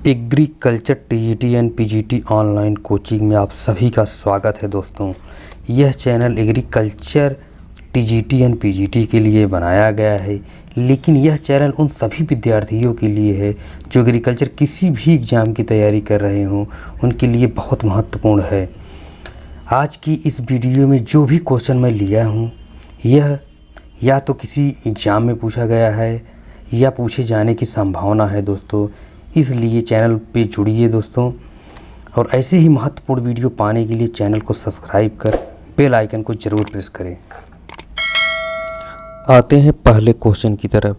Agriculture TGT and PGT online coaching में आप सभी का स्वागत है दोस्तों। यह channel agriculture TGT and PGT के लिए बनाया गया है, लेकिन यह चैनल उन सभी विद्यार्थियों के लिए है जो एग्रीकल्चर किसी भी एग्ज़ाम की तैयारी कर रहे हों, उनके लिए बहुत महत्वपूर्ण है। आज की इस वीडियो में जो भी क्वेश्चन मैं लिया हूँ, यह या तो किसी एग्ज़ाम में पूछा गया है या पूछे जाने की संभावना है दोस्तों। इसलिए चैनल पे जुड़िए दोस्तों, और ऐसे ही महत्वपूर्ण वीडियो पाने के लिए चैनल को सब्सक्राइब कर बेल आइकन को ज़रूर प्रेस करें। आते हैं पहले क्वेश्चन की तरफ।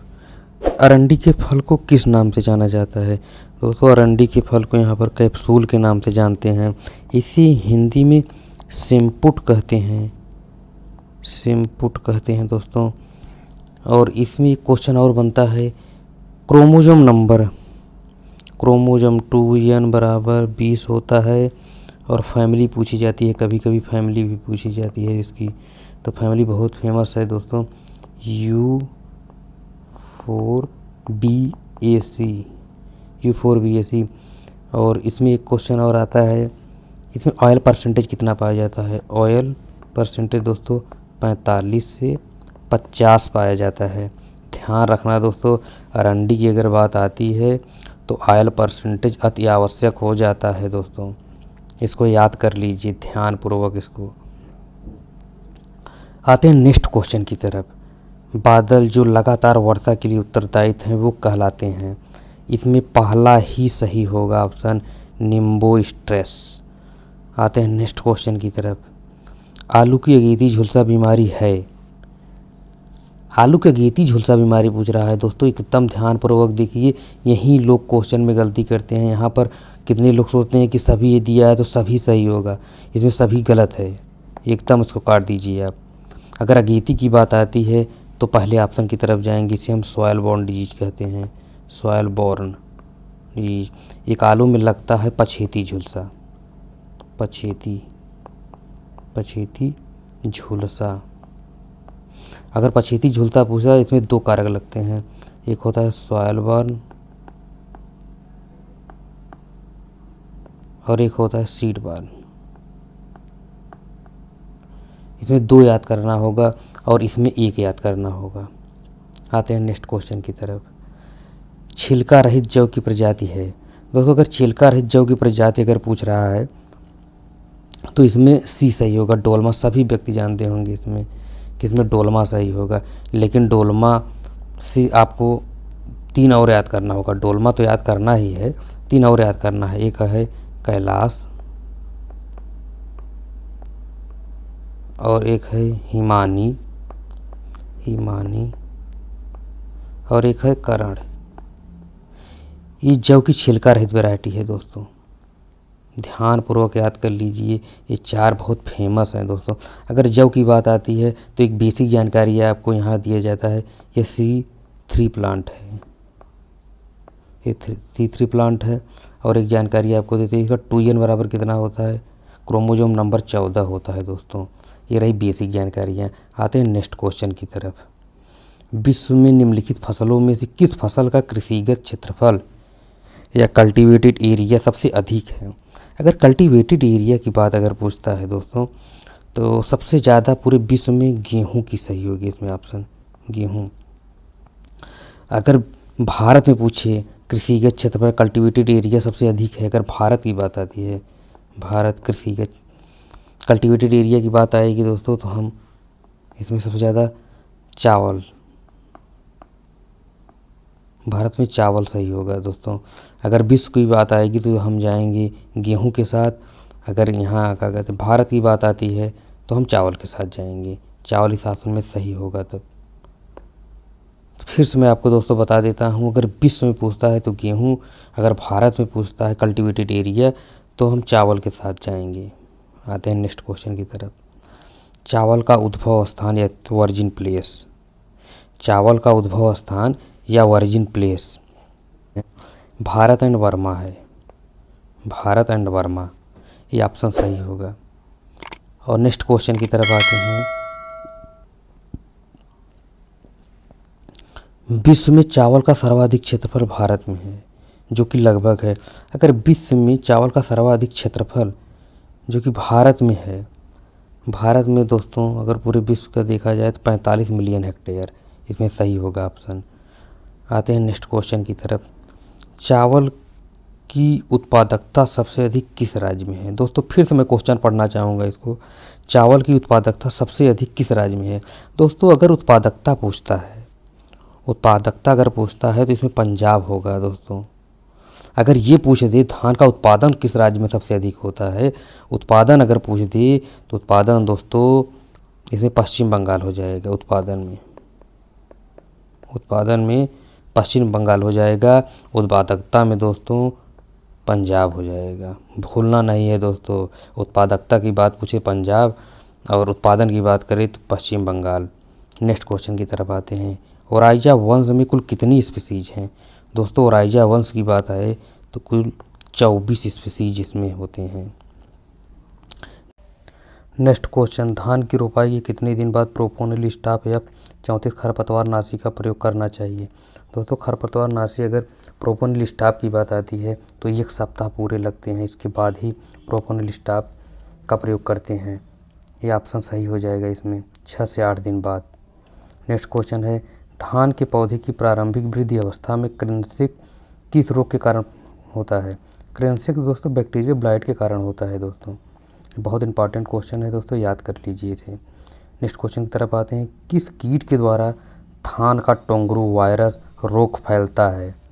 अरंडी के फल को किस नाम से जाना जाता है? दोस्तों, अरंडी के फल को यहाँ पर कैप्सूल के नाम से जानते हैं। इसे हिंदी में सिमपुट कहते हैं, सिमपुट कहते हैं दोस्तों। और इसमें एक क्वेश्चन और बनता है, क्रोमोसोम नंबर, क्रोमोसोम 2n बराबर 20 होता है। और फैमिली पूछी जाती है, कभी कभी फैमिली भी पूछी जाती है इसकी, तो फैमिली बहुत फेमस है दोस्तों, U4BAC। और इसमें एक क्वेश्चन और आता है, इसमें ऑयल परसेंटेज कितना पाया जाता है? ऑयल परसेंटेज दोस्तों 45 से 50 पाया जाता है। ध्यान रखना दोस्तों, अरंडी की अगर बात आती है तो ऑयल परसेंटेज अति आवश्यक हो जाता है दोस्तों। इसको याद कर लीजिए ध्यानपूर्वक इसको। आते हैं नेक्स्ट क्वेश्चन की तरफ। बादल जो लगातार वर्षा के लिए उत्तरदायी हैं वो कहलाते हैं। इसमें पहला ही सही होगा ऑप्शन, निम्बो स्ट्रेस। आते हैं नेक्स्ट क्वेश्चन की तरफ। आलू की अगेती झुलसा बीमारी है। आलू की अगेती झुलसा बीमारी पूछ रहा है दोस्तों, एकदम ध्यानपूर्वक देखिए। यही लोग क्वेश्चन में गलती करते हैं। यहाँ पर कितने लोग सोचते हैं कि सभी ये दिया है तो सभी सही होगा, इसमें सभी गलत है, एकदम इसको काट दीजिए आप। अगर अगेती की बात आती है तो पहले ऑप्शन की तरफ जाएंगे, इसे हम सॉयल बॉर्न डिजीज कहते हैं, सॉयल बॉर्न डिजीज। एक आलू में लगता है पछेती झुलसा, पछेती झुलसा। अगर पछेती झुलसा पूछा इसमें दो कारक लगते हैं, एक होता है सॉयल बॉर्न और एक होता है सीड बॉर्न। इसमें दो याद करना होगा और इसमें एक याद करना होगा। आते हैं नेक्स्ट क्वेश्चन की तरफ। छिलका रहित जौ की प्रजाति है। दोस्तों, अगर छिलका रहित जौ की प्रजाति अगर पूछ रहा है तो इसमें सी सही होगा, डोलमा। सभी व्यक्ति जानते होंगे इसमें कि इसमें डोलमा सही होगा, लेकिन डोलमा से आपको 3 और याद करना होगा। डोलमा तो याद करना ही है, 3 और याद करना है। एक है कैलाश और एक है हिमानी और एक है करण। ये जौ की छिलका रहित वैरायटी है दोस्तों, ध्यानपूर्वक याद कर लीजिए। ये 4 बहुत फेमस हैं दोस्तों। अगर जौ की बात आती है तो एक बेसिक जानकारी है आपको यहाँ दिया जाता है, ये C3 प्लांट है, ये C3 प्लांट है। और एक जानकारी आपको देते हैं, इसका 2n बराबर कितना होता है? क्रोमोसोम नंबर 14 होता है दोस्तों। ये रही बेसिक जानकारियाँ। आते हैं नेक्स्ट क्वेश्चन की तरफ। विश्व में निम्नलिखित फसलों में से किस फसल का कृषिगत क्षेत्रफल या कल्टीवेटेड एरिया सबसे अधिक है? अगर कल्टीवेटेड एरिया की बात अगर पूछता है दोस्तों तो सबसे ज़्यादा पूरे विश्व में गेहूं की सही होगी इसमें ऑप्शन, गेहूं। अगर भारत में पूछे कृषिगत क्षेत्रफल कल्टीवेटेड एरिया सबसे अधिक है, अगर भारत की बात आती है, भारत कृषिगत कल्टीवेटेड एरिया की बात आएगी दोस्तों, तो हम इसमें सबसे ज़्यादा चावल, भारत में चावल सही होगा दोस्तों। अगर विश्व की बात आएगी तो हम जाएंगे गेहूं के साथ। अगर यहाँ क्या कहते हैं भारत की बात आती है तो हम चावल के साथ जाएंगे, चावल इस ऑप्शन में सही होगा। तब फिर से मैं आपको दोस्तों बता देता हूँ, अगर विश्व में पूछता है तो गेहूं, अगर भारत में पूछता है कल्टीवेटेड एरिया तो हम चावल के साथ जाएंगे। आते हैं नेक्स्ट क्वेश्चन की तरफ। चावल का उद्भव स्थान या वर्जिन प्लेस, चावल का उद्भव स्थान या virgin place Bharat and Burma है, भारत एंड बर्मा, ये ऑप्शन सही होगा। और नेक्स्ट क्वेश्चन की तरफ आते हैं। विश्व में चावल का सर्वाधिक क्षेत्रफल भारत में है। जो कि लगभग है। अगर विश्व में चावल का सर्वाधिक क्षेत्रफल जो कि भारत में है, भारत में दोस्तों अगर पूरे विश्व का देखा जाए तो 45 मिलियन हेक्टेयर, इसमें सही होगा ऑप्शन। आते हैं नेक्स्ट क्वेश्चन की तरफ। चावल की उत्पादकता सबसे अधिक किस राज्य में है? दोस्तों फिर से मैं क्वेश्चन पढ़ना चाहूँगा इसको। चावल की उत्पादकता सबसे अधिक किस राज्य में है? दोस्तों अगर उत्पादकता पूछता है तो इसमें पंजाब होगा दोस्तों। अगर ये पूछ दे धान का उत्पादन किस राज्य में सबसे अधिक होता है, उत्पादन अगर पूछ दे तो उत्पादन दोस्तों इसमें पश्चिम बंगाल हो जाएगा। उत्पादन में पश्चिम बंगाल हो जाएगा। उत्पादकता में दोस्तों पंजाब हो जाएगा। भूलना नहीं है दोस्तों, उत्पादकता की बात पूछे पंजाब और उत्पादन की बात करें तो पश्चिम बंगाल। नेक्स्ट क्वेश्चन की तरफ आते हैं। ओराइजा वंश में कुल कितनी स्पीसीज हैं? दोस्तों ओराइजा वंश की बात आए तो कुल 24 स्पीसीज इसमें होते हैं। Next question. धान की रोपाई के कितने दिन बाद प्रोपोनिल स्टाफ या 34 खरपतवार नाशी का प्रयोग करना चाहिए? दोस्तों खरपतवार नाशी अगर प्रोपोनिल स्टाफ की बात आती है तो 1 सप्ताह पूरे लगते हैं, इसके बाद ही प्रोपोनिल स्टाफ का प्रयोग करते हैं। ये ऑप्शन सही हो जाएगा इसमें 6 से 8 दिन बाद। नेक्स्ट क्वेश्चन है। धान के पौधे की प्रारंभिक वृद्धि अवस्था में कृंतक किस रोग के कारण होता है? कृंतक दोस्तों बैक्टीरिया ब्लाइट के कारण होता है दोस्तों। बहुत इंपॉर्टेंट क्वेश्चन है दोस्तों, याद कर लीजिए इसे। नेक्स्ट क्वेश्चन की तरफ आते हैं। किस कीट के द्वारा धान का टोंगरू वायरस रोग फैलता है?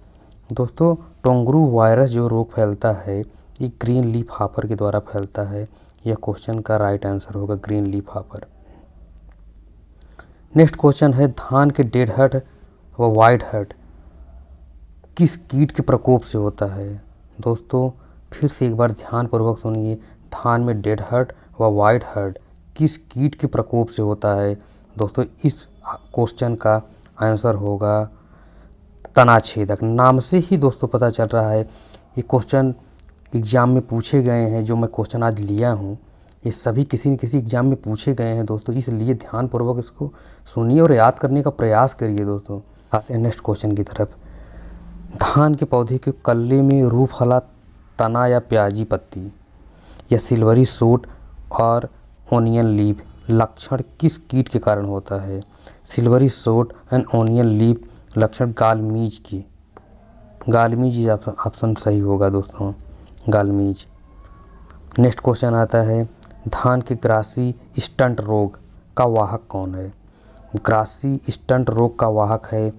दोस्तों टोंगरू वायरस जो रोग फैलता है ये ग्रीन लीफ हॉपर के द्वारा फैलता है। यह क्वेश्चन का राइट आंसर होगा green leaf hopper. Next question है। धान के डेड हर्ट व वाइट हर्ट किस कीट के प्रकोप से होता है? दोस्तों फिर से एक बार ध्यानपूर्वक सुनिए। धान में डेड हर्ट व वाइट हर्ट किस कीट के प्रकोप से होता है? दोस्तों इस क्वेश्चन का आंसर होगा तनाछेदक। नाम से ही दोस्तों पता चल रहा है ये क्वेश्चन एग्ज़ाम में पूछे गए हैं। जो मैं क्वेश्चन आज लिया हूँ ये सभी किसी न किसी एग्ज़ाम में पूछे गए हैं दोस्तों, इसलिए ध्यानपूर्वक इसको सुनिए और याद करने का प्रयास करिए दोस्तों। आते हैं नेक्स्ट क्वेश्चन की तरफ। धान के पौधे के कल्ले में रूफला तना या प्याजी पत्ती या सिल्वरी सूट और ओनियन लीफ लक्षण किस कीट के कारण होता है? Silvery suit and onion leaf लक्षण गालमीज की। गालमीज ऑप्शन सही होगा दोस्तों, गालमीज। नेक्स्ट क्वेश्चन आता है। धान के ग्रासी स्टंट रोग का वाहक कौन है? ग्रासी स्टंट रोग का वाहक है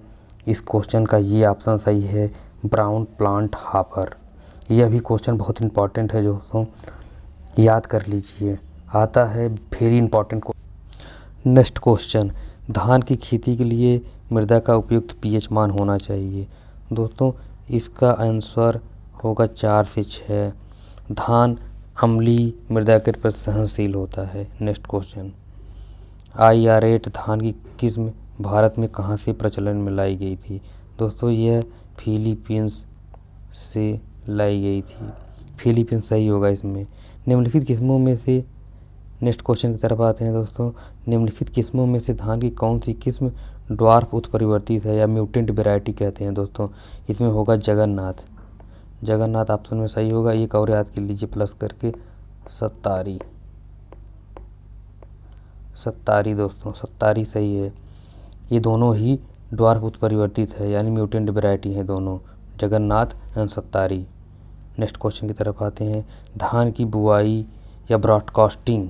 इस क्वेश्चन का ये ऑप्शन सही है ब्राउन प्लांट हॉपर। यह भी क्वेश्चन बहुत इंपॉर्टेंट है दोस्तों, याद कर लीजिए। आता है वेरी इंपॉर्टेंट नेक्स्ट क्वेश्चन। धान की खेती के लिए मृदा का उपयुक्त पीएच मान होना चाहिए। दोस्तों इसका आंसर होगा 4 से 6। धान अम्लीय मृदा के प्रति सहनशील होता है। Next question. IR8 धान की किस्म भारत में कहाँ से प्रचलन में लाई गई थी? दोस्तों यह फिलीपींस से लाई गई थी। फिलीपींस सही होगा इसमें। निम्नलिखित किस्मों में से नेक्स्ट क्वेश्चन की तरफ आते हैं दोस्तों। निम्नलिखित किस्मों में से धान की कौन सी किस्म ड्वार्फ उत्परिवर्तित है या म्यूटेंट वैरायटी कहते हैं? दोस्तों इसमें होगा जगन्नाथ। जगन्नाथ ऑप्शन में सही होगा। एक और याद कर लीजिए प्लस करके सत्तारी। सत्तारी दोस्तों सत्तारी सही है। ये दोनों ही ड्वार्फ उत्परिवर्तित है यानी म्यूटेंट वैरायटी है दोनों, जगन्नाथ एंड सत्तारी। नेक्स्ट क्वेश्चन की तरफ आते हैं। धान की बुआई या ब्रॉडकास्टिंग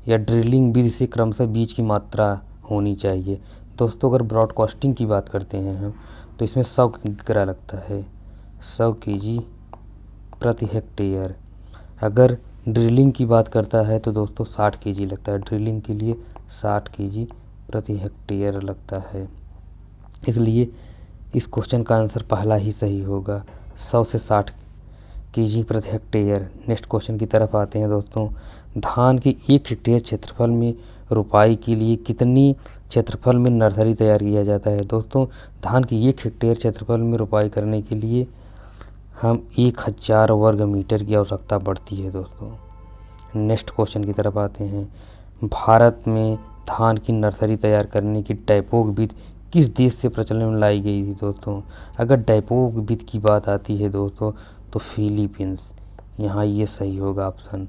या ड्रिलिंग विधि से क्रमशः बीज की मात्रा होनी चाहिए। दोस्तों अगर ब्रॉडकास्टिंग की बात करते हैं हम तो इसमें 100 किग्रा लगता है, 100 kg प्रति हेक्टेयर। अगर ड्रिलिंग की बात करता है तो दोस्तों 60 kg लगता है। ड्रिलिंग के लिए 60 kg प्रति हेक्टेयर लगता है, इसलिए इस क्वेश्चन का आंसर पहला ही सही होगा 100 से 60 kg प्रति हेक्टेयर। नेक्स्ट क्वेश्चन की तरफ आते हैं दोस्तों। धान के 1 हेक्टेयर क्षेत्रफल में रोपाई के लिए कितनी क्षेत्रफल में नर्सरी तैयार किया जाता है? दोस्तों धान की 1 हेक्टेयर क्षेत्रफल में रोपाई करने के लिए हम 1000 वर्ग मीटर की आवश्यकता पड़ती है दोस्तों। नेक्स्ट क्वेश्चन की तरफ आते हैं। भारत में धान की नर्सरी तैयार करने की टैपोग विधि किस देश से प्रचलन में लाई गई थी दोस्तों? अगर डायपोक विधि की बात आती है दोस्तों तो फिलीपींस, यहाँ ये सही होगा ऑप्शन,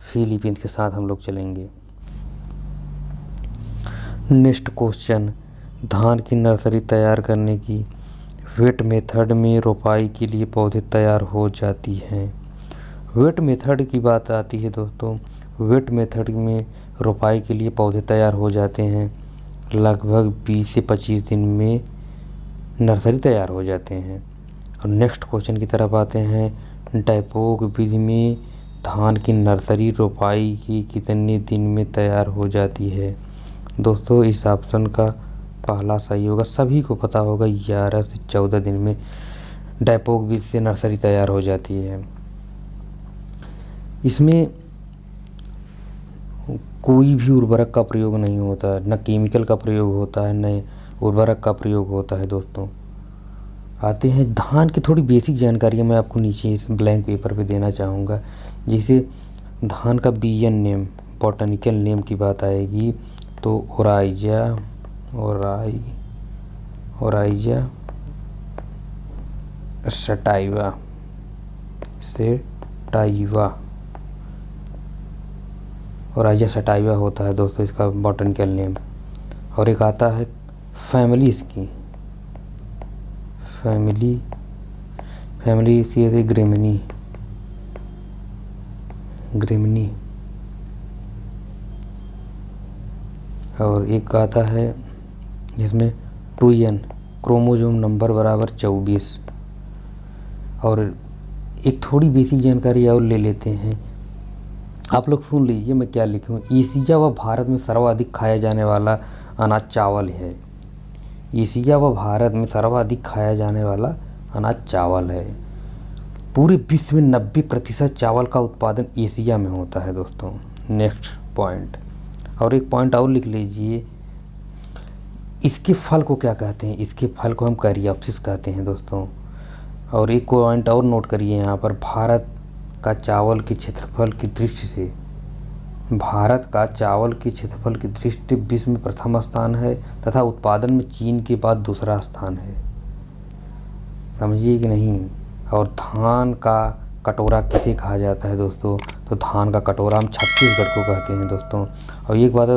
फिलीपींस के साथ हम लोग चलेंगे। नेक्स्ट क्वेश्चन, धान की नर्सरी तैयार करने की वेट मेथड में रोपाई के लिए पौधे तैयार हो जाती हैं। वेट मेथड की बात आती है दोस्तों, वेट मेथड में रोपाई के लिए पौधे तैयार हो जाते हैं लगभग 20 से 25 दिन में नर्सरी तैयार हो जाते हैं। और नेक्स्ट क्वेश्चन की तरफ आते हैं, डायपोक विधि में धान की नर्सरी रोपाई की कितने दिन में तैयार हो जाती है? दोस्तों इस ऑप्शन का पहला सही होगा, सभी को पता होगा 11 से 14 दिन में डायपोक विधि से नर्सरी तैयार हो जाती है। इसमें कोई भी उर्वरक का प्रयोग नहीं होता है, न केमिकल का प्रयोग होता है, न उर्वरक का प्रयोग होता है दोस्तों। आते हैं धान की थोड़ी बेसिक जानकारियाँ मैं आपको नीचे इस ब्लैंक पेपर पे देना चाहूँगा। जैसे धान का बीएन नेम, बॉटनिकल नेम की बात आएगी तो ओराइजा सटाइवा होता है दोस्तों इसका बॉटनिकल नेम। और एक आता है फैमिली इसकी है ग्रेमिनी। और एक आता है जिसमें 2n क्रोमोसोम नंबर बराबर 24। और एक थोड़ी बेसिक जानकारी और ले लेते हैं, आप लोग सुन लीजिए मैं क्या लिखूँ। एशिया व भारत में सर्वाधिक खाया जाने वाला अनाज चावल है। एशिया व भारत में सर्वाधिक खाया जाने वाला अनाज चावल है। पूरे विश्व में 90% चावल का उत्पादन एशिया में होता है दोस्तों। नेक्स्ट पॉइंट, और एक पॉइंट और लिख लीजिए, इसके फल को क्या कहते हैं? इसके फल को हम कैरियोप्सिस कहते हैं दोस्तों। और एक पॉइंट और नोट करिए यहाँ पर, भारत का चावल के क्षेत्रफल की दृष्टि से विश्व में प्रथम स्थान है तथा उत्पादन में चीन के बाद दूसरा स्थान है। समझिए कि नहीं? और धान का कटोरा किसे कहा जाता है दोस्तों? तो धान का कटोरा हम छत्तीसगढ़ को कहते हैं दोस्तों। और एक बात